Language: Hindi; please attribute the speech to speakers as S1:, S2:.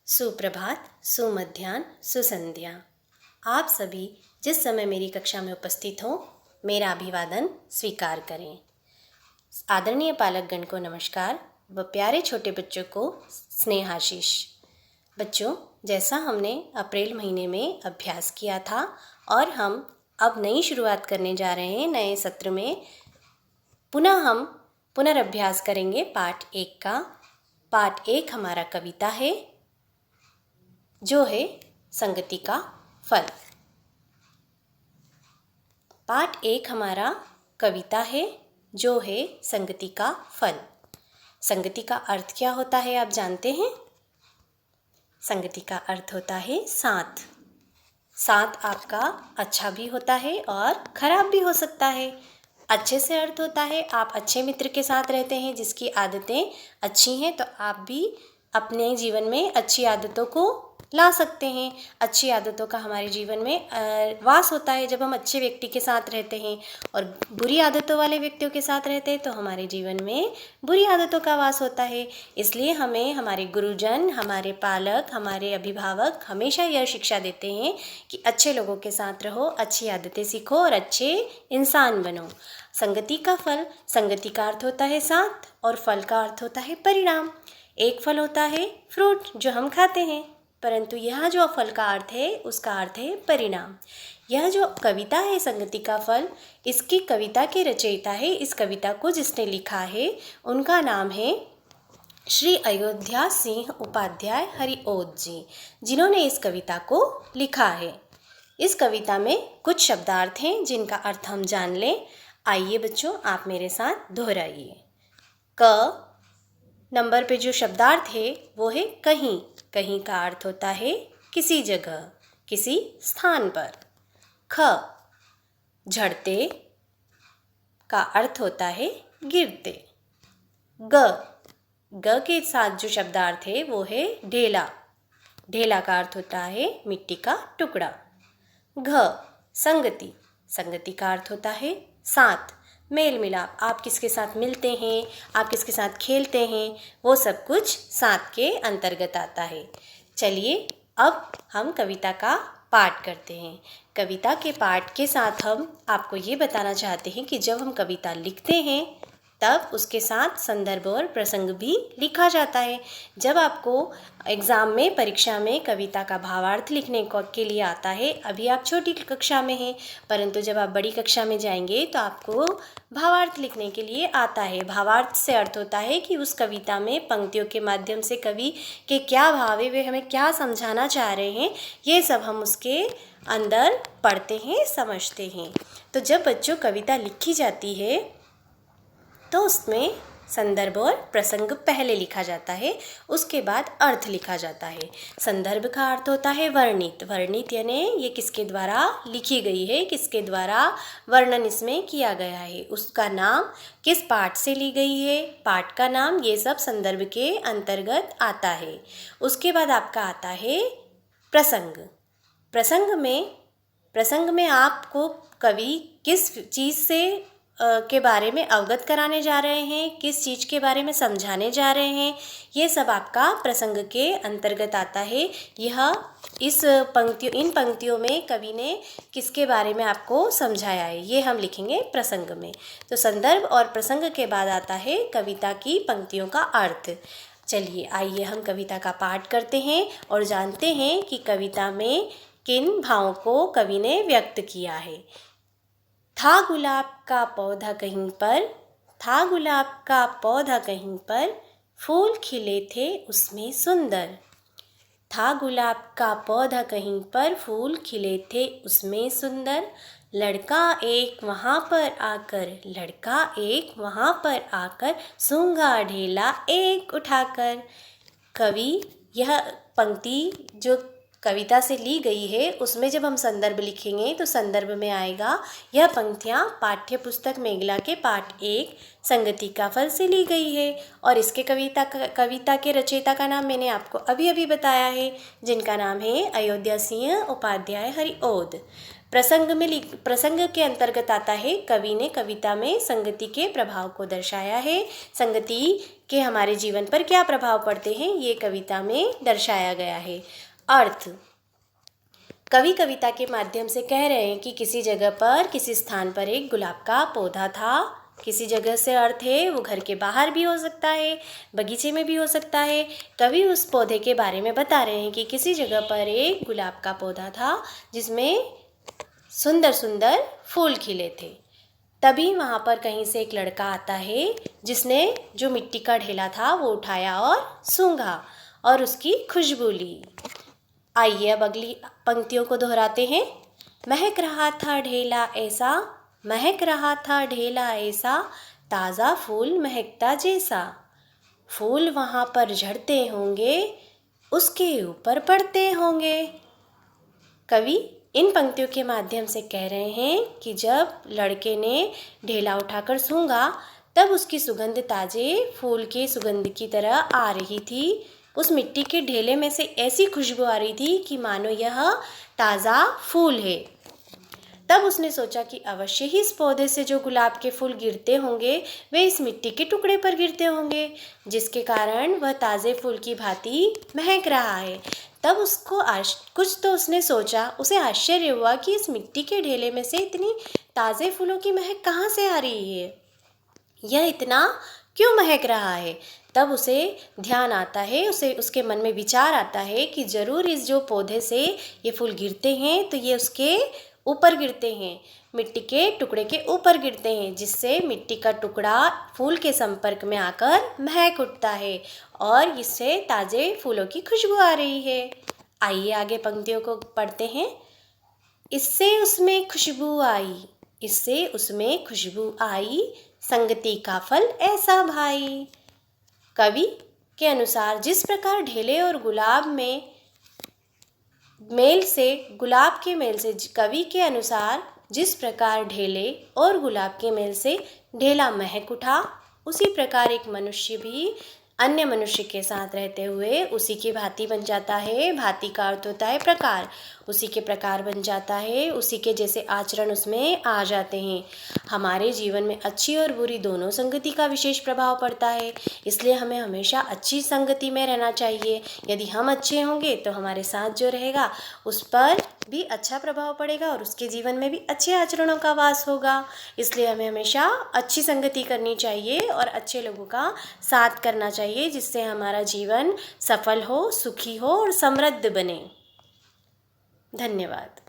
S1: सुप्रभात, सुमध्याह्न, सुसंध्या। आप सभी जिस समय मेरी कक्षा में उपस्थित हो, मेरा अभिवादन स्वीकार करें। आदरणीय पालकगण को नमस्कार व प्यारे छोटे बच्चों को स्नेहाशीष। बच्चों, जैसा हमने अप्रैल महीने में अभ्यास किया था और हम अब नई शुरुआत करने जा रहे हैं नए सत्र में। हम पुनरअभ्यास करेंगे पाठ 1 का। पाठ 1 हमारा कविता है जो है संगति का फल। पाठ 1 हमारा कविता है जो है संगति का फल। संगति का अर्थ क्या होता है आप जानते हैं? संगति का अर्थ होता है साथ। साथ आपका अच्छा भी होता है और खराब भी हो सकता है। अच्छे से अर्थ होता है आप अच्छे मित्र के साथ रहते हैं जिसकी आदतें अच्छी हैं, तो आप भी अपने जीवन में अच्छी आदतों को ला सकते हैं। अच्छी आदतों का हमारे जीवन में वास होता है जब हम अच्छे व्यक्ति के साथ रहते हैं, और बुरी आदतों वाले व्यक्तियों के साथ रहते हैं तो हमारे जीवन में बुरी आदतों का वास होता है। इसलिए हमें हमारे गुरुजन, हमारे पालक, हमारे अभिभावक हमेशा यह शिक्षा देते हैं कि अच्छे लोगों के साथ रहो, अच्छी आदतें सीखो और अच्छे इंसान बनो। संगति का फल, संगति का अर्थ होता है साथ और फल का अर्थ होता है परिणाम। एक फल होता है फ्रूट जो हम खाते हैं, परंतु यह जो फल का अर्थ है उसका अर्थ है परिणाम। यह जो कविता है संगति का फल, इसकी कविता के रचयिता है, इस कविता को जिसने लिखा है उनका नाम है श्री अयोध्या सिंह उपाध्याय हरिओद जी, जिन्होंने इस कविता को लिखा है। इस कविता में कुछ शब्दार्थ हैं जिनका अर्थ हम जान लें। आइए बच्चों, आप मेरे साथ दोहराइए। क नंबर पे जो शब्दार्थ है वो है कहीं। कहीं का अर्थ होता है किसी जगह, किसी स्थान पर। ख झड़ते का अर्थ होता है गिरते। ग के साथ जो शब्दार्थ है वो है ढेला। ढेला का अर्थ होता है मिट्टी का टुकड़ा। घ संगति। संगति का अर्थ होता है साथ, मेल मिलाप। आप किसके साथ मिलते हैं, आप किसके साथ खेलते हैं, वो सब कुछ साथ के अंतर्गत आता है। चलिए अब हम कविता का पाठ करते हैं। कविता के पाठ के साथ हम आपको ये बताना चाहते हैं कि जब हम कविता लिखते हैं तब उसके साथ संदर्भ और प्रसंग भी लिखा जाता है। जब आपको एग्ज़ाम में, परीक्षा में कविता का भावार्थ लिखने के लिए आता है, अभी आप छोटी कक्षा में हैं, परंतु जब आप बड़ी कक्षा में जाएंगे तो आपको भावार्थ लिखने के लिए आता है। भावार्थ से अर्थ होता है कि उस कविता में पंक्तियों के माध्यम से कवि के क्या भाव है, वे हमें क्या समझाना चाह रहे हैं, ये सब हम उसके अंदर पढ़ते हैं, समझते हैं। तो जब बच्चों कविता लिखी जाती है तो उसमें संदर्भ और प्रसंग पहले लिखा जाता है, उसके बाद अर्थ लिखा जाता है। संदर्भ का अर्थ होता है वर्णित। वर्णित यानी ये किसके द्वारा लिखी गई है, किसके द्वारा वर्णन इसमें किया गया है, उसका नाम, किस पाठ से ली गई है, पाठ का नाम, ये सब संदर्भ के अंतर्गत आता है। उसके बाद आपका आता है प्रसंग। प्रसंग में आपको कवि किस चीज़ से के बारे में अवगत कराने जा रहे हैं, किस चीज़ के बारे में समझाने जा रहे हैं, ये सब आपका प्रसंग के अंतर्गत आता है। इन पंक्तियों में कवि ने किसके बारे में आपको समझाया है, ये हम लिखेंगे प्रसंग में। तो संदर्भ और प्रसंग के बाद आता है कविता की पंक्तियों का अर्थ। चलिए आइए हम कविता का पाठ करते हैं और जानते हैं कि कविता में किन भावों को कवि ने व्यक्त किया है। था गुलाब का पौधा कहीं पर, था गुलाब का पौधा कहीं पर, फूल खिले थे उसमें सुंदर। था गुलाब का पौधा कहीं पर, फूल खिले थे उसमें सुंदर। लड़का एक वहाँ पर आकर, लड़का एक वहाँ पर आकर, सूंघा ढेला एक उठाकर। कवि यह पंक्ति जो कविता से ली गई है उसमें जब हम संदर्भ लिखेंगे तो संदर्भ में आएगा यह पंक्तियाँ पाठ्य पुस्तक मेघला के पाठ 1 संगति का फल से ली गई है, और इसके कविता के रचयिता का नाम मैंने आपको अभी अभी बताया है, जिनका नाम है अयोध्या सिंह उपाध्याय हरिओद। प्रसंग के अंतर्गत आता है। कवि ने कविता में संगति के प्रभाव को दर्शाया है। संगति के हमारे जीवन पर क्या प्रभाव पड़ते हैं, ये कविता में दर्शाया गया है। अर्थ, कवि कविता के माध्यम से कह रहे हैं कि किसी जगह पर, किसी स्थान पर एक गुलाब का पौधा था। किसी जगह से अर्थ है वो घर के बाहर भी हो सकता है, बगीचे में भी हो सकता है। कवि उस पौधे के बारे में बता रहे हैं कि किसी जगह पर एक गुलाब का पौधा था जिसमें सुंदर सुंदर फूल खिले थे। तभी वहाँ पर कहीं से एक लड़का आता है जिसने जो मिट्टी का ढेला था वो उठाया और सूंघा और उसकी खुशबू ली। आइए अब अगली पंक्तियों को दोहराते हैं। महक रहा था ढेला ऐसा, महक रहा था ढेला ऐसा, ताज़ा फूल महकता जैसा। फूल वहाँ पर झड़ते होंगे, उसके ऊपर पड़ते होंगे। कवि इन पंक्तियों के माध्यम से कह रहे हैं कि जब लड़के ने ढेला उठाकर सूंघा तब उसकी सुगंध ताज़े फूल के सुगंध की तरह आ रही थी। उस मिट्टी के ढेले में से ऐसी खुशबू आ रही थी कि मानो यह ताज़ा फूल है। तब उसने सोचा कि अवश्य ही इस पौधे से जो गुलाब के फूल गिरते होंगे वे इस मिट्टी के टुकड़े पर गिरते होंगे, जिसके कारण वह ताज़े फूल की भांति महक रहा है। तब उसको कुछ तो उसने सोचा, उसे आश्चर्य हुआ कि इस मिट्टी के ढेले में से इतनी ताज़े फूलों की महक कहाँ से आ रही है, यह इतना क्यों महक रहा है। तब उसे ध्यान आता है, उसके मन में विचार आता है कि ज़रूर इस जो पौधे से ये फूल गिरते हैं तो ये उसके ऊपर गिरते हैं, मिट्टी के टुकड़े के ऊपर गिरते हैं, जिससे मिट्टी का टुकड़ा फूल के संपर्क में आकर महक उठता है और इससे ताज़े फूलों की खुशबू आ रही है। आइए आगे पंक्तियों को पढ़ते हैं। इससे उसमें खुशबू आई, इससे उसमें खुशबू आई, संगति का फल ऐसा भाई। कवि के अनुसार जिस प्रकार ढेले और गुलाब में मेल से, गुलाब के मेल से, कवि के अनुसार जिस प्रकार ढेले और गुलाब के मेल से ढेला महक उठा, उसी प्रकार एक मनुष्य भी अन्य मनुष्य के साथ रहते हुए उसी की भांति बन जाता है। भांति का अर्थ होता है प्रकार, उसी के प्रकार बन जाता है, उसी के जैसे आचरण उसमें आ जाते हैं। हमारे जीवन में अच्छी और बुरी दोनों संगति का विशेष प्रभाव पड़ता है, इसलिए हमें हमेशा अच्छी संगति में रहना चाहिए। यदि हम अच्छे होंगे तो हमारे साथ जो रहेगा उस पर भी अच्छा प्रभाव पड़ेगा और उसके जीवन में भी अच्छे आचरणों का वास होगा। इसलिए हमें हमेशा अच्छी संगति करनी चाहिए और अच्छे लोगों का साथ करना चाहिए, जिससे हमारा जीवन सफल हो, सुखी हो और समृद्ध बने। धन्यवाद।